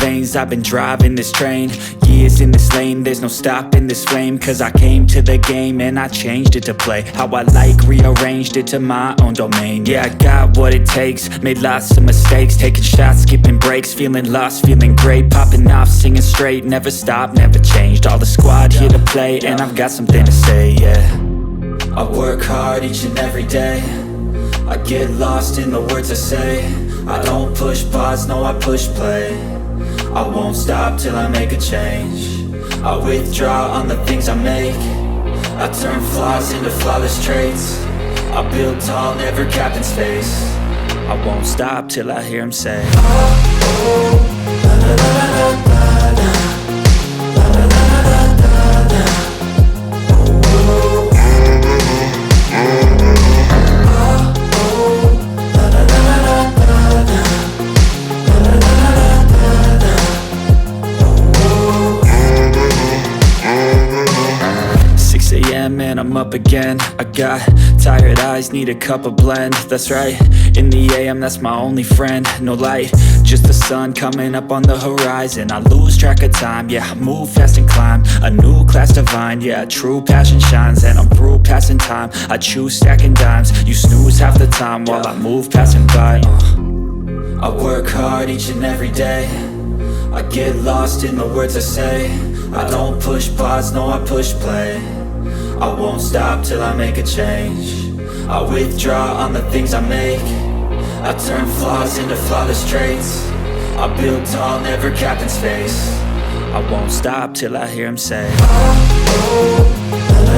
veins, I've been driving this train. Years in this lane, there's no stopping this flame. Cause I came to the game and I changed it to play how I like, rearranged it to my own domain. Yeah, I got what it takes, made lots of mistakes, taking shots, skipping breaks, feeling lost, feeling great, popping off, singing straight, never stopped, never changed. All the squad here to play, and I've got something to say, yeah. I work hard each and every day, I get lost in the words I say. I don't push pause, no, I push play. I won't stop till I make a change. I withdraw on the things I make. I turn flaws into flawless traits. I build tall, never capped in space. I won't stop till I hear him say, oh, oh, la la la la la la, la la la la la la, oh, oh, and I'm up again. I got tired eyes, need a cup of blend. That's right, in the AM, that's my only friend. No light, just the sun coming up on the horizon. I lose track of time, yeah, I move fast and climb a new class divine, yeah, true passion shines. And I'm through passing time, I choose stacking dimes. You snooze half the time while I move passing by. I work hard each and every day, I get lost in the words I say. I don't push pause, no, I push play. I won't stop till I make a change. I withdraw on the things I make. I turn flaws into flawless traits. I build tall, never capped in space. I won't stop till I hear him say, oh, oh, la, la.